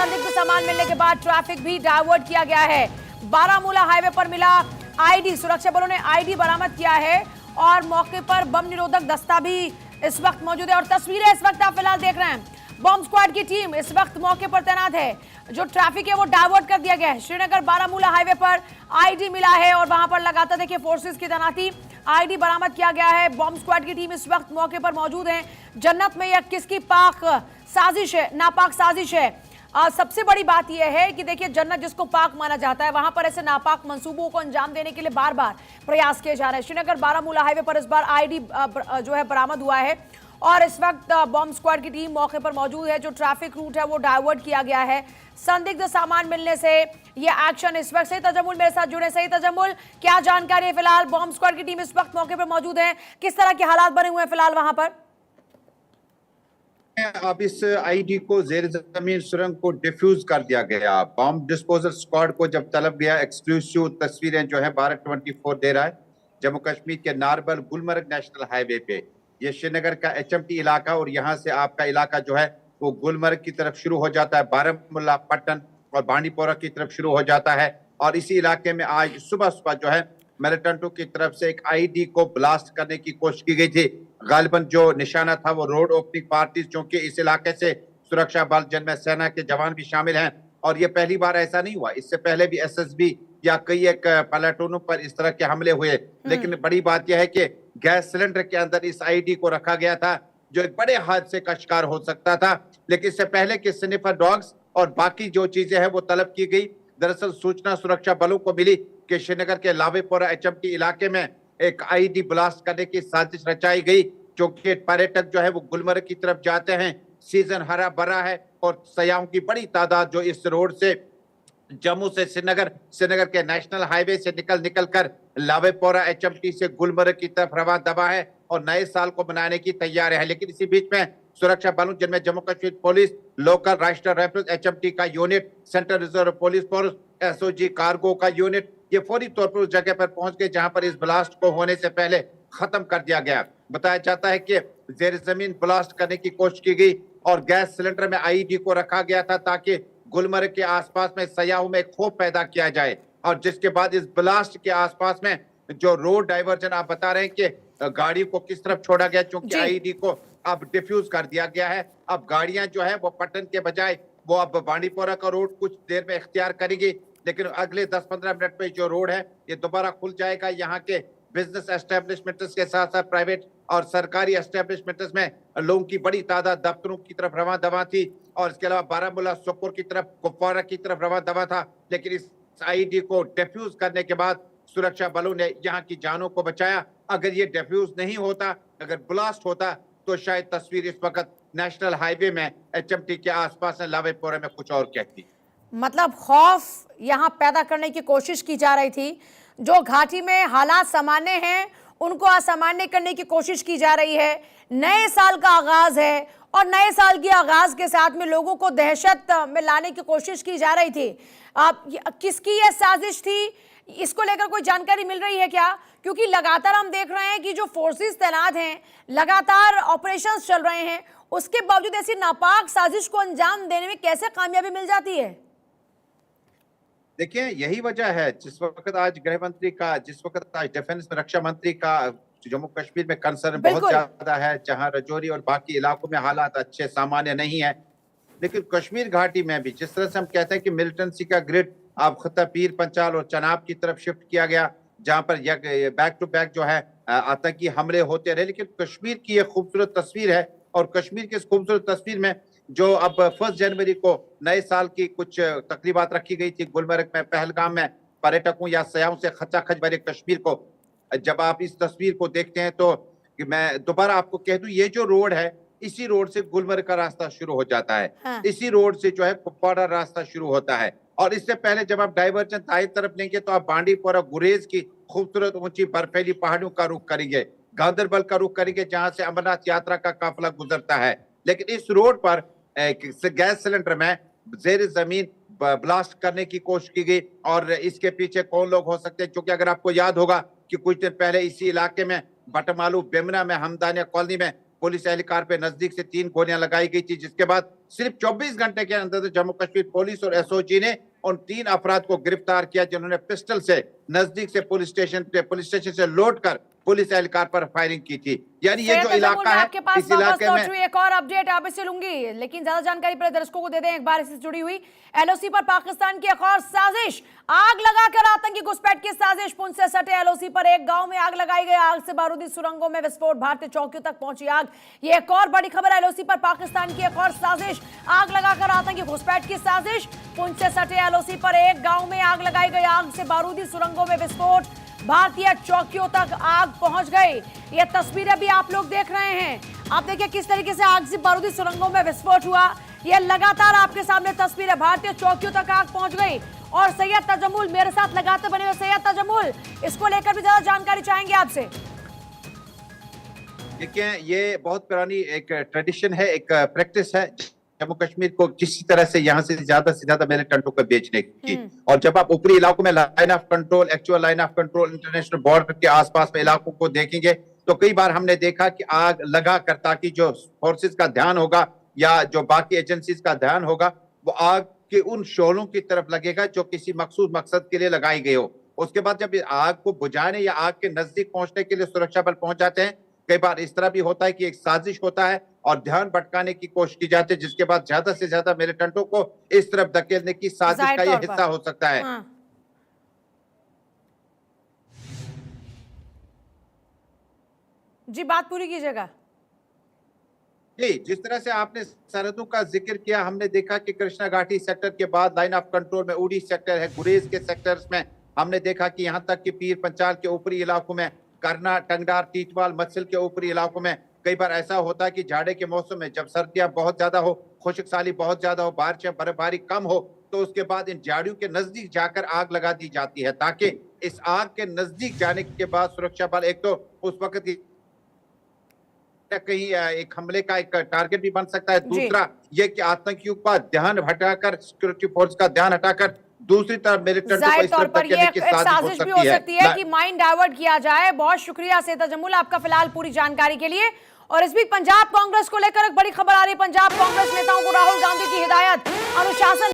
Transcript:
संदिग्ध सामान मिलने के बाद ट्रैफिक भी डाइवर्ट किया गया है। बारामूला हाईवे पर मिला आईडी, सुरक्षा बलों ने आईडी बरामद किया है और मौके पर बम निरोधक दस्ता भी इस वक्त मौजूद है। और तस्वीरें इस वक्त आप फिलहाल देख रहे हैं, बॉम्ब स्क्वाड की टीम इस वक्त मौके पर तैनात है। जो ट्रैफिक है वो डाइवर्ट कर दिया गया है। श्रीनगर बारामूला हाईवे पर आईडी मिला है और वहां पर लगातार देखिए फोर्सेस की तैनाती, आईडी बरामद किया गया है। बॉम्ब स्क्वाड की टीम इस वक्त मौके पर मौजूद है। जन्नत में यह किसकी पाक साजिश है, नापाक साजिश है? सबसे बड़ी बात यह है कि देखिए जन्नत जिसको पाक माना जाता है, वहां पर ऐसे नापाक मंसूबों को अंजाम देने के लिए बार बार प्रयास किए जा रहे हैं। श्रीनगर बारामूला हाईवे पर इस बार आईडी जो है बरामद हुआ है और इस वक्त बॉम्ब स्क्वाड की टीम मौके पर मौजूद है। जो ट्रैफिक रूट है वो डाइवर्ट किया गया है संदिग्ध सामान मिलने से। ये एक्शन इस वक्त, सही तजम्मुल मेरे साथ जुड़े। सही तजम्मुल, क्या जानकारी है? फिलहाल बॉम्ब स्क्वाड की टीम इस वक्त मौके पर मौजूद है, किस तरह के हालात बने हुए हैं फिलहाल वहां पर? अब इस आईडी को जेर जमीन सुरंग को डिफ्यूज कर दिया गया। बॉम्ब डिस्पोजल स्क्वाड को जब तलब गया, एक्सक्लूसिव तस्वीरें जो है 12/24 दे रहा है, जम्मू कश्मीर के नारबल गुलमर्ग नेशनल हाईवे पे। ये श्रीनगर का एचएमटी इलाका और यहाँ से आपका इलाका जो है वो गुलमर्ग की तरफ शुरू हो जाता है, बारामूला, पट्टन और बांडीपोरा की तरफ शुरू हो जाता है। और इसी इलाके में आज सुबह सुबह जो है मिलिटेंटों की तरफ से एक आईडी को ब्लास्ट करने की कोशिश की गई थी। गालिबन जो निशाना था वो रोड ओपनिंग पार्टीज, क्योंकि इस इलाके से सुरक्षा बल जिनमें सेना के जवान भी शामिल हैं। और ये पहली बार ऐसा नहीं हुआ, इससे पहले भी एसएसबी या कई एक प्लेटूनों पर इस तरह के हमले हुए। लेकिन बड़ी बात यह है कि गैस सिलेंडर के अंदर इस आईडी को रखा गया था, जो एक बड़े हादसे का शिकार हो सकता था। लेकिन इससे पहले कि स्निफर डॉग्स और बाकी जो चीजें हैं वो तलब की गई। दरअसल सूचना सुरक्षा बलों को मिली कि श्रीनगर के लावेपोरा एचएमटी इलाके में एक आईडी ब्लास्ट करने की साजिश रचाई गई, क्योंकि पर्यटक जो है वो गुलमर्ग की तरफ जाते हैं। सीजन हरा भरा है और सयाहों की बड़ी तादाद जो इस रोड से जम्मू से श्रीनगर, श्रीनगर के नेशनल हाईवे से निकल कर लावेपोरा एचएमटी से गुलमर्ग की तरफ रवा दबा है और नए साल को मनाने की तैयारी है। लेकिन इसी बीच में सुरक्षा बलों जिनमें जम्मू कश्मीर पुलिस, लोकल राष्ट्रीय राइफल्स, एचएमटी का unit, central reserve police force, SOG cargo का यूनिट, ये फौरी तौर पर उस जगह पर पहुंच गए जहां पर इस ब्लास्ट को होने से पहले खत्म कर दिया गया। बताया जाता है कि जेर जमीन ब्लास्ट करने की कोशिश की गई और गैस सिलेंडर में आईडी को रखा गया था ताकि गुलमर्ग के आसपास में सयाहों में खौफ पैदा किया जाए। और जिसके बाद इस ब्लास्ट के आसपास में जो रोड डाइवर्जन आप बता रहे हैं कि गाड़ी को किस तरफ छोड़ा गया, क्योंकि आईडी को अब डिफ्यूज कर दिया गया है। अब गाड़ियां जो है वो पट्टन के बजाय वो अब बांडीपोरा का रोड कुछ देर में इख्तियार करेगी। लेकिन अगले 10-15 मिनट में जो रोड है ये दोबारा खुल जाएगा। यहाँ के बिजनेस एस्टेब्लिशमेंट्स के साथ साथ प्राइवेट और सरकारी एस्टेब्लिशमेंट्स में लोगों की बड़ी तादाद दफ्तरों की तरफ रवा दवा थी और इसके अलावा बारामूला, सोपोर की तरफ, कुपवारा की तरफ रवा दवा था। लेकिन इस आईडी को डिफ्यूज करने के बाद सुरक्षा बलों ने यहाँ की जानों को बचाया। अगर ये डिफ्यूज नहीं होता, अगर ब्लास्ट होता, तो शायद तस्वीर इस वक्त नेशनल हाईवे में एचएमटी के आसपास लावेपोरा में कुछ और कहती। मतलब खौफ यहाँ पैदा करने की कोशिश की जा रही थी। जो घाटी में हालात सामान्य हैं उनको असामान्य करने की कोशिश की जा रही है। नए साल का आगाज है और नए साल के आगाज के साथ में लोगों को दहशत में लाने की कोशिश की जा रही थी। किसकी यह साजिश थी, इसको लेकर कोई जानकारी मिल रही है क्या? क्योंकि लगातार हम देख रहे हैं कि जो फोर्सेस तैनात हैं, लगातार ऑपरेशंस चल रहे हैं, उसके बावजूद ऐसी नापाक साजिश को अंजाम देने में कैसे कामयाबी मिल जाती है? देखिए यही वजह है जिस वक्त आज गृह मंत्री का, जिस वक्त आज डिफेंस रक्षा मंत्री का जम्मू कश्मीर में कंसर्न बहुत ज्यादा है, जहां रजौरी और बाकी इलाकों में हालात अच्छे सामान्य नहीं है। लेकिन कश्मीर घाटी में भी जिस तरह से हम कहते हैं कि मिलिटेंसी का ग्रिड अब खत्ता पीर पंचाल और चनाब की तरफ शिफ्ट किया गया, जहां पर बैक टू बैक जो है आतंकी हमले होते रहे। लेकिन कश्मीर की एक खूबसूरत तस्वीर है और कश्मीर की इस खूबसूरत तस्वीर में जो अब 1 जनवरी को नए साल की कुछ तकरीबात रखी गई थी गुलमर्ग में, पहलगाम में, पर्यटकों या सयाहों से खचाखच भरे कश्मीर को जब आप इस तस्वीर को देखते हैं तो मैं दोबारा आपको कह दूं, ये जो रोड है इसी रोड से गुलमर्ग का रास्ता शुरू हो जाता है। हाँ। इसी रोड से जो है कुपवाड़ा रास्ता शुरू होता है और इससे पहले जब आप डाइवर्जन दाएं तरफ लेंगे तो आप बांडीपोरा, गुरेज की खूबसूरत ऊंची बर्फीली पहाड़ियों का रुख करेंगे, गांदरबल का रुख करेंगे जहां से अमरनाथ यात्रा का काफिला गुजरता है। लेकिन इस रोड पर गैस सिलेंडर में जेर जमीन ब्लास्ट करने की कोशिश की गई और इसके पीछे कौन लोग हो सकते हैं, क्योंकि अगर आपको याद होगा कि कुछ दिन पहले इसी इलाके में बटमालू, बेमना में, हमदानिया कॉलोनी में पुलिस एहलकार पे नजदीक से 3 गोलियां लगाई गई थी, जिसके बाद सिर्फ 24 घंटे के अंदर जम्मू कश्मीर पुलिस और एसओजी ने उन 3 अफराद को गिरफ्तार किया जिन्होंने पिस्टल से नजदीक से पुलिस स्टेशन से लौट कर पुलिस एहलकार पर फायरिंग की थी। यानी ये जो इलाका है, आपके पास इस इलाके में एक और अपडेट आप इससे लूंगी, लेकिन ज्यादा जानकारी पर दर्शकों को दे दें एक बार इससे जुड़ी हुई। एलओसी पर पाकिस्तान की एक और साजिश, आग लगाकर आतंकी घुसपैठ की साजिश। पुंछ से सटे एलओसी पर एक गांव में आग लगाई गई, आग से बारूदी सुरंगों में विस्फोट, भारतीय चौकियों तक पहुंची आग। ये एक और बड़ी खबर है, एलओसी पर पाकिस्तान की एक और साजिश, आग लगाकर आतंकी घुसपैठ की साजिश। पुंछ से सटे एलओसी पर एक गांव में आग लगाई गई, आग से बारूदी सुरंगों में विस्फोट, भारतीय चौकियों तक आग पहुंच गई। ये तस्वीरें भी आप लोग देख रहे हैं, आप देखिए किस तरीके से आग से बारूदी सुरंगों में विस्फोट हुआ। ये लगातार आपके सामने तस्वीरें, भारतीय चौकियों तक आग पहुंच गई। और सैयद तजम्मुल मेरे साथ लगाते बने हुए, सैयद तजम्मुल, इसको लेकर भी ज्यादा जानकारी चाहेंगे आपसे। देखिए, ये बहुत पुरानी एक ट्रेडिशन है, एक प्रैक्टिस है जम्मू कश्मीर को किसी तरह से यहाँ से ज्यादा मिलिटेंटों को बेचने की। और जब आप ऊपरी इलाकों में line of control, actual line of control, international border के आसपास में इलाकों को देखेंगे तो कई बार हमने देखा कि आग लगा कर, ताकि जो फोर्सेस का ध्यान होगा या जो बाकी एजेंसीज का ध्यान होगा वो आग के उन शोलों की तरफ लगेगा जो किसी मखसूस मकसद के लिए लगाई गई हो। उसके बाद जब आग को बुझाने या आग के नजदीक पहुंचने के लिए सुरक्षा बल पहुंच जाते हैं, कई बार इस तरह भी होता है कि एक साजिश होता है और ध्यान भटकाने की कोशिश की जाती है, जिसके बाद ज्यादा से ज्यादा मिलिटेंटों को इस तरफ धकेलने की साजिश का यह हिस्सा हो सकता है। जी, बात पूरी कीजिएगा। जी, जिस तरह से आपने सरहदों का जिक्र किया, हमने देखा कि कृष्णा घाटी सेक्टर के बाद लाइन ऑफ कंट्रोल में उड़ी सेक्टर है, गुरेज के सेक्टर्स में हमने देखा कि यहाँ तक कि पीर पंचाल के ऊपरी इलाकों में, करना, टंगडार, टीटवाल, मत्सिल के ऊपरी इलाकों में कई बार ऐसा होता है कि जाड़े के मौसम में जब सर्दियां बहुत ज्यादा हो, खुश्क साली बहुत ज्यादा हो, बारिश बर्फबारी कम हो, तो उसके बाद इन झाड़ियों के नजदीक जाकर आग लगा दी जाती है, ताकि इस आग के नजदीक जाने के बाद सुरक्षा बल एक तो उस वक्त कहीं एक हमले का एक टारगेट भी बन सकता है, दूसरा ये कि आतंकियों का ध्यान हटाकर, सिक्योरिटी फोर्स का ध्यान हटाकर दूसरी तरफ मिलिटेंटों को इस तरफ धकेलने की साजिश भी हो सकती है कि माइंड डाइवर्ट किया जाए। बहुत शुक्रिया सैयद तजम्मुल आपका फिलहाल पूरी जानकारी के लिए। और इस बीच पंजाब कांग्रेस को लेकर एक बड़ी खबर आ रही है। पंजाब कांग्रेस नेताओं को राहुल गांधी की हिदायत, अनुशासन